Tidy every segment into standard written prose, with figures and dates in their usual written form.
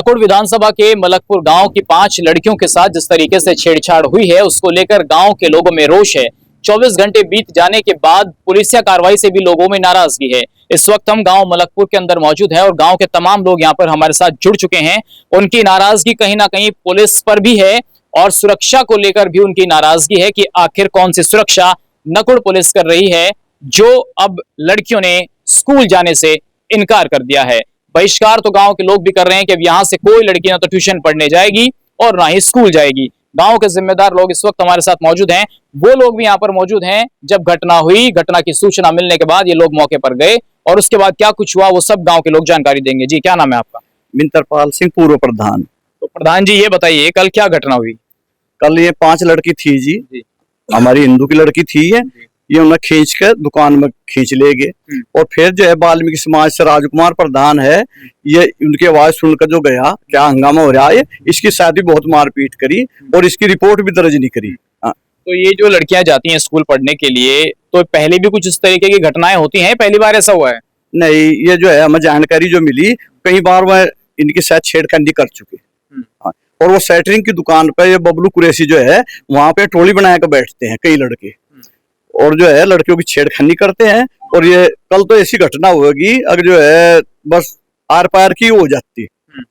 नकुड़ विधानसभा के मलकपुर गांव की 5 लड़कियों के साथ जिस तरीके से छेड़छाड़ हुई है उसको लेकर गांव के लोगों में रोष है। 24 घंटे बीत जाने के बाद पुलिसिया कार्रवाई से भी लोगों में नाराजगी है। इस वक्त हम गांव मलकपुर के अंदर मौजूद है और गांव के तमाम लोग यहां पर हमारे साथ जुड़ चुके हैं। उनकी नाराजगी कहीं ना कहीं पुलिस पर भी है और सुरक्षा को लेकर भी उनकी नाराजगी है कि आखिर कौन सी सुरक्षा नकुड़ पुलिस कर रही है, जो अब लड़कियों ने स्कूल जाने से इनकार कर दिया है। बहिष्कार तो गांव के लोग भी कर रहे हैं कि अब यहां से कोई लड़की ना तो ट्यूशन पढ़ने जाएगी और ना ही स्कूल जाएगी। गांव के जिम्मेदार लोग इस वक्त हमारे साथ मौजूद हैं। वो लोग भी यहां पर मौजूद हैं। जब घटना हुई, घटना की सूचना मिलने के बाद ये लोग मौके पर गए और उसके बाद क्या कुछ हुआ वो सब गांव के लोग जानकारी देंगे। जी, क्या नाम है आपका? मिंतरपाल सिंह, पूर्व प्रधान। तो प्रधान जी, ये बताइए कल क्या घटना हुई? कल ये 5 लड़की थी जी, हमारी हिंदू की लड़की थी ये उन्हें खींच कर दुकान में खींच ले गए और फिर जो है वाल्मीकि समाज से राजकुमार प्रधान है, ये उनकी आवाज सुनकर जो गया, क्या हंगामा हो रहा है, इसकी साथ ही बहुत मारपीट करी और इसकी रिपोर्ट भी दर्ज नहीं करी। तो ये जो लड़कियां जाती हैं स्कूल पढ़ने के लिए, तो पहले भी कुछ इस तरीके की घटनाएं होती हैं, पहली बार ऐसा हुआ है? नहीं, ये जो है हमें जानकारी जो मिली, कई बार वह इनके साथ छेड़खानी कर चुके। और वो सेटरिंग की दुकान पे ये बबलू कुरैशी जो है वहां पे टोली बनाकर बैठते हैं कई लड़के और जो है लड़कियों की छेड़खानी करते हैं। और ये कल तो ऐसी घटना होगी अगर जो है बस आर पार की हो जाती।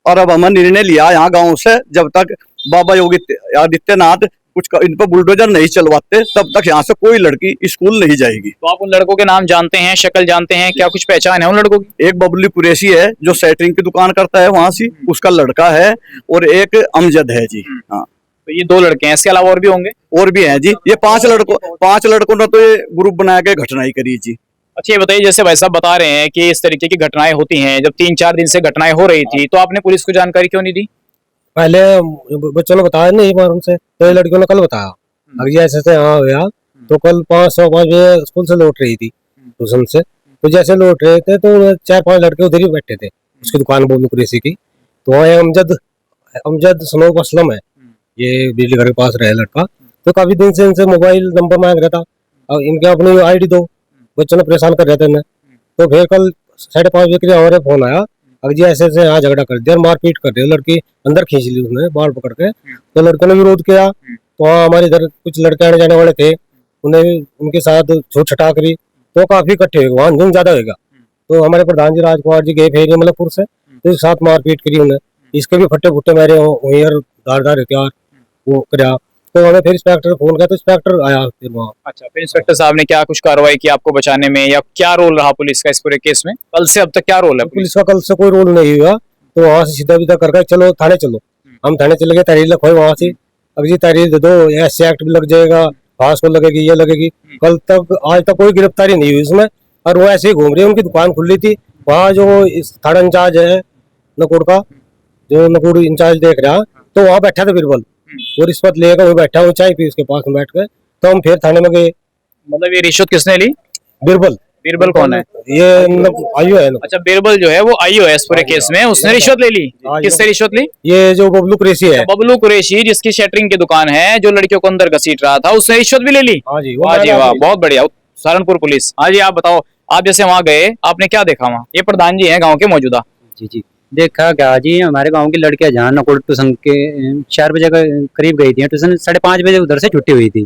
और अब हमने निर्णय लिया यहाँ गांव से, जब तक बाबा योगी आदित्यनाथ कुछ इन पर बुलडोजर नहीं चलवाते तब तक यहाँ से कोई लड़की स्कूल नहीं जाएगी। तो आप उन लड़कों के नाम जानते हैं, शक्ल जानते हैं, क्या कुछ पहचान है उन लड़कों की? एक बबलू कुरैशी है जो सेटरिंग की दुकान करता है वहां से, उसका लड़का है, और एक अमजद है जी। हाँ, तो ये 2 लड़के हैं, इसके अलावा और भी होंगे? और भी हैं जी। ये 5 लड़कों ने तो ये ग्रुप बना के घटना ही करी जी। अच्छा, ये बताइए, जैसे भाई साहब बता रहे हैं कि इस तरीके की घटनाएं होती हैं, जब 3-4 दिन से घटनाएं हो रही थी तो आपने पुलिस को जानकारी क्यों नहीं दी? पहले बच्चों ने बताया नहीं बार उनसे, तो लड़कियों ने कल बताया। अगर ये ऐसे यहाँ हुआ तो कल 5:15 बजे स्कूल से लौट रही थी ट्यूशन से, तो जैसे लौट रहे थे तो 4-5 लड़के उधर ही बैठे थे उसकी दुकान बोलू कुरैशी की। तो वहाँ अमजद सनोब असलम है, ये बिजली घर के पास रहे लड़का। तो काफी दिन से इनसे मोबाइल नंबर मांग रहा था और इनके अपनी आईडी दो, बच्चों ने परेशान कर रहे थे इन्हें। तो फिर कल 5:30 बजे के हमारे फोन आया, अगर जी ऐसे यहाँ झगड़ा कर दिया, मारपीट कर दिया, लड़की अंदर खींच ली उसने बाल पकड़ के। तो लड़कों ने विरोध किया, तो वहाँ हमारे इधर कुछ लड़के आने जाने वाले थे, उन्हें उनके साथ छूट छटा करी, तो काफी इकट्ठे हुए, वहाँ झुंड ज्यादा होगा। तो हमारे प्रधान जी राजकुमार जी गए फिर मलकपुर से, तो साथ मारपीट करी उन्हें, इसके भी फट्टे फुट्टे मारे वहीं और धारदार हथियार वो कराया। तो हमें फिर इंस्पेक्टर फोन किया, तो इंस्पेक्टर आया फिर वहाँ। अच्छा, फिर इंस्पेक्टर साहब ने क्या कुछ कार्रवाई की आपको बचाने में, या क्या रोल रहा पुलिस का इस पूरे केस में? कल से अब तक क्या रोल है पुलिस का? कल से कोई रोल नहीं हुआ, तो वहाँ से सीधा विदा करके चलो थाने चलो। हम थाने चले गए, तहरीर लिखवाई वहाँ से, अब जी तहरीर दे दो, ऐसे एक्ट भी लग जाएगा, फांस को लगेगी, ये लगेगी। कल तक आज तक कोई गिरफ्तारी नहीं हुई इसमें, और वो ऐसे ही घूम रही है। उनकी दुकान खुली थी वहाँ, जो थाना इंचार्ज है नकुड़ का, जो नकुड़ इंचार्ज देख रहा, तो वहाँ बैठा था बिरबल, वो रिश्वत लेकर वो बैठा, वो चाय पी उसके पास में बैठ के। तो हम फिर थाने में गए। मतलब ये रिश्वत किसने ली? बिरबल कौन है? ये आईओ है। अच्छा, बिरबल जो है वो आईओ है इस पूरे केस में, उसने रिश्वत ले ली। किससे रिश्वत ली? ये जो बबलू कुरैशी है, बबलू कुरैशी, जिसकी शटरिंग की दुकान है, जो लड़कियों को अंदर घसीट रहा था, उसने रिश्वत भी ले ली। हाँ जी, वाह जी वाह, बहुत बढ़िया। सहारनपुर पुलिस। हाँ जी, आप बताओ, आप जैसे वहाँ गए, आपने क्या देखा वहाँ? ये प्रधान जी हैं गाँव के मौजूदा। जी, देखा क्या जी, हमारे गांव की लड़कियां जहाँ नकुड़ ट्यूशन के 4 बजे के करीब गई थी ट्यूशन, 5:30 बजे उधर से छुट्टी हुई थी।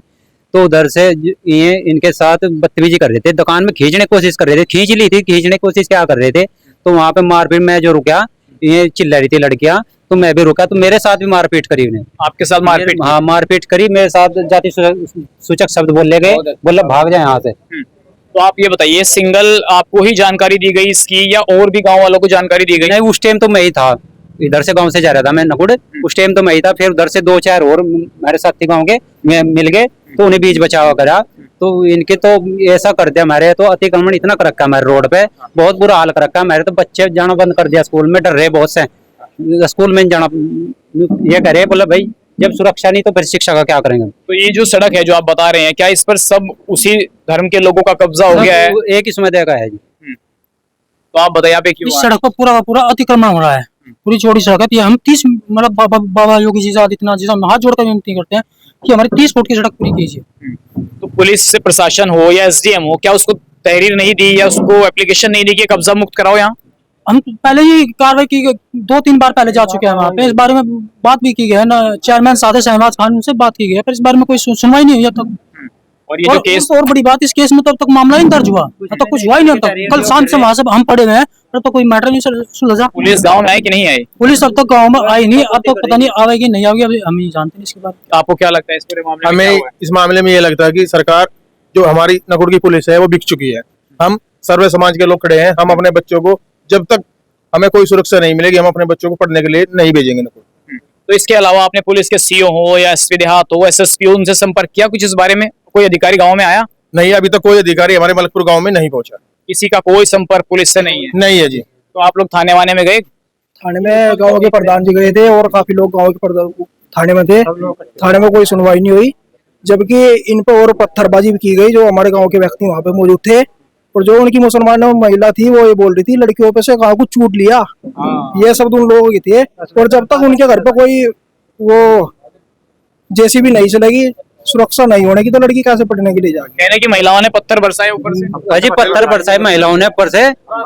तो उधर से ये इनके साथ बदतमीजी कर रहे थे, दुकान में खींचने की कोशिश कर रहे थे, खींच ली थी, खींचने की कोशिश क्या कर रहे थे, तो वहाँ पे मारपीट, मैं जो रुका, ये चिल्ला रही थी लड़कियां, तो मैं भी रुका, तो मेरे साथ भी मारपीट करी उन्हें। आपके साथ मारपीट? हाँ, मारपीट करी, मेरे साथ जाति सूचक शब्द बोले गए, बोला भाग जाए यहाँ से। तो आप ये बताइए, सिंगल आपको ही जानकारी दी गई इसकी, या और भी गांव वालों को जानकारी दी गई? नहीं, उस टाइम तो मैं ही था, इधर से गांव से जा रहा था मैं नकुड़, उस टाइम तो मैं ही था। फिर उधर से 2-4 और मेरे साथी गांव के मिल गए, तो उन्हें बीच बचाव करा। तो इनके तो ऐसा कर दिया, हमारे तो अतिक्रमण इतना कर रखा, हमारे रोड पे बहुत बुरा हाल कर रखा। हमारे तो बच्चे जाना बंद कर दिया, स्कूल में डर रहे बहुत से, स्कूल में जाना ये करे, बोला भाई जब सुरक्षा नहीं तो फिर शिक्षा का क्या करेंगे। तो ये जो सड़क है जो आप बता रहे हैं, क्या इस पर सब उसी धर्म के लोगों का कब्जा हो गया है? एक ही सुमेधा का है जी। तो आप बताइए, आप इस सड़क पर पूरा पूरा अतिक्रमण हो रहा है, पूरी चौड़ी सड़क है। हम 30 मतलब बाबा योगी जी से आदित्यनाथ जी से हाथ जोड़कर विनती करते हैं कि हमारी 30 फुट की सड़क पूरी कीजिए। तो पुलिस से प्रशासन हो या एसडीएम हो, क्या उसको तहरीर नहीं दी या उसको एप्लीकेशन नहीं दी कि कब्जा मुक्त कराओ यहाँ? हम पहले ही कार्रवाई की, 2-3 बार पहले जा चुके हैं वहाँ पे, इस बारे में बात भी की गई है ना, चेयरमैन सादे शहबाज खान उनसे बात की गई है, पर इस बारे में कोई सुनवाई नहीं हुई अब तक। और ये जो केस, और बड़ी बात, इस केस में तो अब तक मामला ही नहीं दर्ज हुआ, अब तक कुछ हुआ ही नहीं। अब तक कल शाम से वहाँ से हम पड़े हुए हैं, अब तो कोई मैटर नहीं सुलझा। पुलिस गांव में आई कि नहीं आई? पुलिस अब तक गाँव में आई नहीं, अब तक पता नहीं आवेगी नहीं आवेगी, अभी हम ही जानते हैं इसके बारे में। आपको क्या लगता है इस पूरे मामले में क्या हमें हुआ है? इस मामले में ये लगता है कि सरकार जो हमारी नकुड़ की पुलिस है वो बिक चुकी है। हम सर्वे समाज के लोग खड़े हैं, हम अपने बच्चों को, जब तक हमें कोई सुरक्षा नहीं मिलेगी, हम अपने बच्चों को पढ़ने के लिए नहीं भेजेंगे नकुड़। तो इसके अलावा आपने पुलिस के सीओ हो या एसपी देहात हो, एसएसपी हो, उनसे संपर्क किया कुछ इस बारे में? कोई अधिकारी गाँव में आया? नहीं, अभी तक कोई अधिकारी हमारे मलकपुर गांव में नहीं पहुंचा। किसी का कोई संपर्क पुलिस से नहीं है? नहीं है जी। तो आप लोग थाने वाने में गए? थाने में गांव के प्रधान जी गए थे और काफी लोग गांव के थाने में थे, थाने में कोई सुनवाई नहीं हुई, जबकि इन पर और पत्थरबाजी भी की गई। जो हमारे गांव के व्यक्ति वहां पे मौजूद थे और जो उनकी मुसलमान महिला थी वो ये बोल रही थी लड़कियों पे से गाँव को छूट लिया, ये सब उन लोगों की थे। और जब तक उनके घर पे कोई वो जेसीबी नहीं चलेगी, सुरक्षा नहीं होने की, तो लड़की कैसे पढ़ने के लिए जाएगी? कहने की महिलाओं ने पत्थर बरसाए ऊपर से? अजी पत्थर बरसाए महिलाओं ने ऊपर से।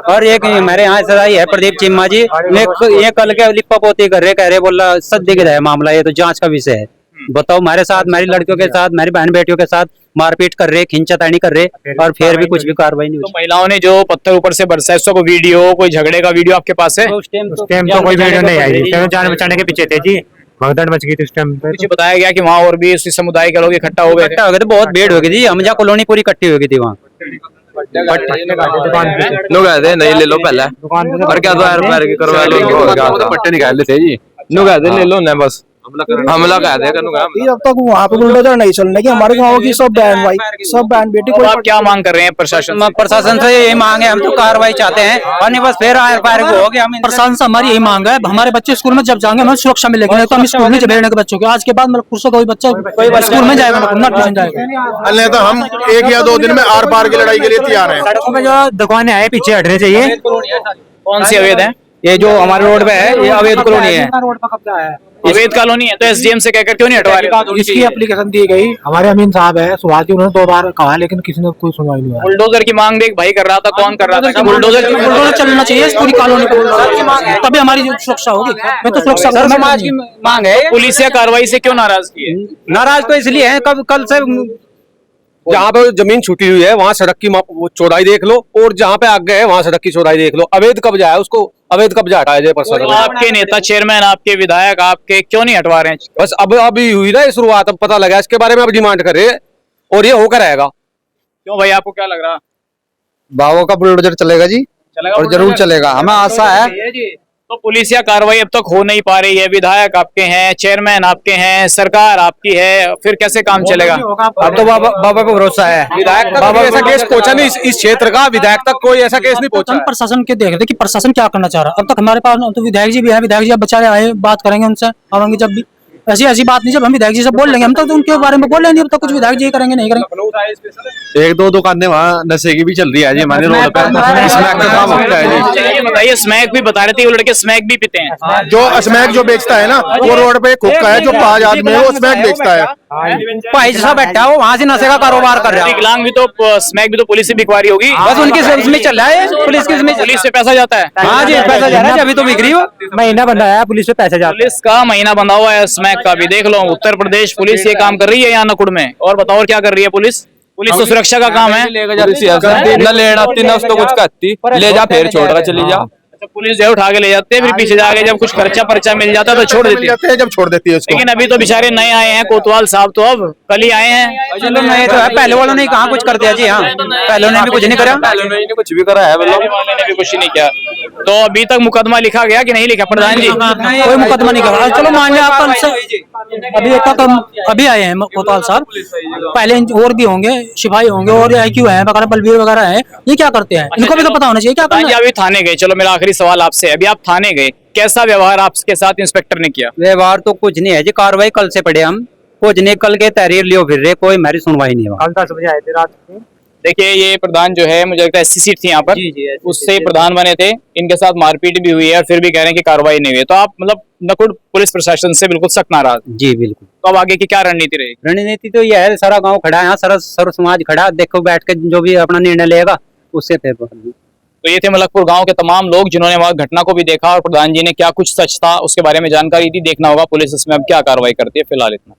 और एक हमारे यहाँ से आई है प्रदीप चिम्मा जी, ये कल के लिप्पा पोती कर रहे, कह रहे बोला सद दिख रहा है मामला, ये तो जांच का विषय है। बताओ, हमारे साथ, हमारी लड़कियों के साथ, हमारी बहन बेटियों के साथ मारपीट कर रहे, खिंचातानी कर रहे, और फिर भी कुछ भी कार्रवाई नहीं तो हुई। महिलाओं ने जो पत्थर ऊपर से बरसाए, उसका कोई वीडियो, कोई झगड़े का वीडियो आपके पास है? उस टाइम तो कोई वीडियो नहीं आई जी, जान बचाने के पीछे थे जी, भगदड़ मच गई थी उस टाइम पे। मुझे बताया गया कि वहाँ और भी उसी समुदाय के लोग इकट्ठा हो गए थे। इकट्ठा हो गए थे, बहुत भीड़ हो गई थी, हमजा कॉलोनी पूरी इकट्ठी हो गई थी वहाँ। दुकान पे लोग आए थे, नहीं ले लो पहले, दुकान पे और क्या दो यार पैर की करवा लो, पट्टे निकाल थे जी, लोग आए थे ले लो ना, बस हमला कह दे जब तक वहाँ पे बुलडोजर नहीं चलने की, हमारे गाँव की सब बहन भाई, सब बहन बेटी तो को। आप क्या मांग कर रहे हैं प्रशासन से? प्रशासन से यही मांग है, हम तो कार्रवाई चाहते हैं, और नहीं बस फिर आर पार हो गया। हम प्रशासन से हमारी यही मांग है, हमारे बच्चे स्कूल में जब जाएंगे हमें सुरक्षा मिलेगी, नहीं तो हम स्कूल में भेजने के बच्चों के। आज के बाद मतलब से कोई बच्चा स्कूल में जाएगा ना ट्यूशन जाएगा, अन्य तो हम 1 या 2 दिन में आर पार की लड़ाई के लिए तैयार हैं। सड़कों पे जो दुकानें हैं पीछे हटने चाहिए। कौन सी अवैध है? ये जो हमारे रोड पे है ये अवैध कॉलोनी है, रोड पर कब्जा है, अवैध कॉलोनी है, तो एसडीएम से कहकर क्यों नहीं हटवा रहे? इसकी एप्लीकेशन दी गई, हमारे अमीन साहब है सुभाष जी, उन्होंने 2 बार कहा लेकिन किसी ने कोई सुनवाई नहीं हुआ। बुलडोजर की मांग भी एक भाई कर रहा था, कौन कर रहा था? बुलडोजर चलना चाहिए इस पूरी कॉलोनी को, तभी हमारी सुरक्षा होगी। मैं तो सुरक्षा सर समाज की मांग है। पुलिस या कार्रवाई से क्यों नाराज की है? नाराज तो इसलिए है, कल से जहाँ पे जमीन छूटी हुई है वहाँ सड़क की वो चौड़ाई देख लो, और जहाँ पे आगे है वहाँ सड़क की चौड़ाई देख लो। अवैध कब्जा है, उसको अवैध कब्जा हटाया जाए प्रशासन। तो आपके नेता, चेयरमैन, आपके विधायक, आपके क्यों नहीं हटवा रहे हैं? बस अब अभी हुई ना शुरुआत, अब पता लगा, इसके बारे में अब डिमांड कर रहे हैं और ये होकर रहेगा। क्यों भाई, आपको क्या लग रहा? बाबू का बुलडोजर चलेगा जी, चलेगा और जरूर बुलडोजर? चलेगा, हमें आशा है। तो पुलिस या कार्रवाई अब तक हो नहीं पा रही है, विधायक आपके हैं, चेयरमैन आपके हैं, सरकार आपकी है, फिर कैसे काम चलेगा? अब तो बाबा पे भरोसा है, विधायक तक कोई ऐसा केस पहुंचा नहीं, इस क्षेत्र का विधायक तक कोई ऐसा केस नहीं पहुंचा। हम प्रशासन के देख रहे थे कि प्रशासन क्या करना चाह रहा है। अब तक हमारे पास तो विधायक जी भी है, विधायक जी अब बेचारे आए, बात करेंगे उनसे, आवेंगे जब भी। ऐसी बात नहीं, जब हम विधायक जी से बोल लेंगे, हम तो उनके बारे में बोल लेंगे, अब तक कुछ विधायक जी करेंगे नहीं करेंगे। 1-2 दुकानें वहाँ नशे की भी चल रही है जी हमारे रोड पे, स्मैक का काम होता है जी। ये बताइए, स्मैक भी बता रहे थे वो लड़के, स्मैक भी पीते हैं? जो स्मैक जो बेचता है ना, वो रोड पे हुक्का है, जो 5 आदमी है वो स्मैक बेचता है। भाई जैसा बैठा है वो वहाँ से नशे का कारोबार कर रहा है। विकलांग भी तो स्मैक भी तो पुलिस से बिकवा रही होगी। बस उनकी उसमें चल रहा है, पुलिस की उसमें पुलिस से पैसा जाता है? हाँ जी, पैसा जा रहा है, अभी तो बिक रही हो। महीना बंधा है, पुलिस पे पैसे जाते पुलिस का महीना बंधा हुआ है, स्मैक का भी। देख लो, उत्तर प्रदेश पुलिस ये काम कर रही है यहाँ नकुड़ में। और बताओ, और क्या कर रही है पुलिस? पुलिस तो सुरक्षा का काम है। न लेना तो कुछ कहती, ले जा फिर छोड़ कर चली जा। अच्छा, पुलिस जो है उठा के ले जाते हैं, फिर पीछे जाके जब कुछ खर्चा पर्चा मिल जाता है तो छोड़ देती है। जब छोड़ देती है उसको। लेकिन अभी तो बेचारे नए आए हैं, कोतवाल साहब तो अब कल ही आए हैं। चलो नए तो है, पहले वालों ने कहाँ कुछ कर दिया जी। हाँ, पहले ने भी कुछ नहीं करा, कुछ भी करा है, पहले वाले ने भी कुछ नहीं किया। तो अभी तक मुकदमा लिखा गया कि नहीं लिखा प्रधान जी? कोई मुकदमा नहीं करा। चलो मान लिया आप अभी तक हम अभी आए हैं कोतवाल साहब, पहले और भी होंगे, सिपाही होंगे और IQ है वगैरह, बलबीर वगैरह है, ये क्या करते हैं? इनको भी तो पता होना चाहिए क्या करना है। अभी थाने गए, चलो मेरा आखिरी सवाल आपसे, अभी आप थाने गए, कैसा व्यवहार आपके साथ इंस्पेक्टर ने किया? व्यवहार तो कुछ नहीं है जी, कार्रवाई कल से पड़े हम, कुछ नहीं, कल के तहरीर लियो फिर रहे, कोई हमारी सुनवाई नहीं हुआ। कल 10 बजे आए थे रात को। देखिए, ये प्रधान जो है, मुझे लगता है SC सीट थी यहाँ पर, उससे प्रधान बने थे, इनके साथ मारपीट भी हुई है और फिर भी कह रहे हैं कि कार्रवाई नहीं हुई है। तो आप मतलब नकुड़ पुलिस प्रशासन से बिल्कुल सख्त नाराज? जी बिल्कुल। तो अब आगे की क्या रणनीति रहेगी? रणनीति तो यह है, सारा गांव खड़ा है यहाँ, सारा सर्व समाज खड़ा, देखो बैठ के जो भी अपना निर्णय लेगा उससे फिर तो ये थे मलकपुर गांव के तमाम लोग जिन्होंने वहां घटना को भी देखा और प्रधान जी ने क्या कुछ सच था उसके बारे में जानकारी दी। देखना होगा पुलिस इसमें अब क्या कार्रवाई करती है। फिलहाल इतना।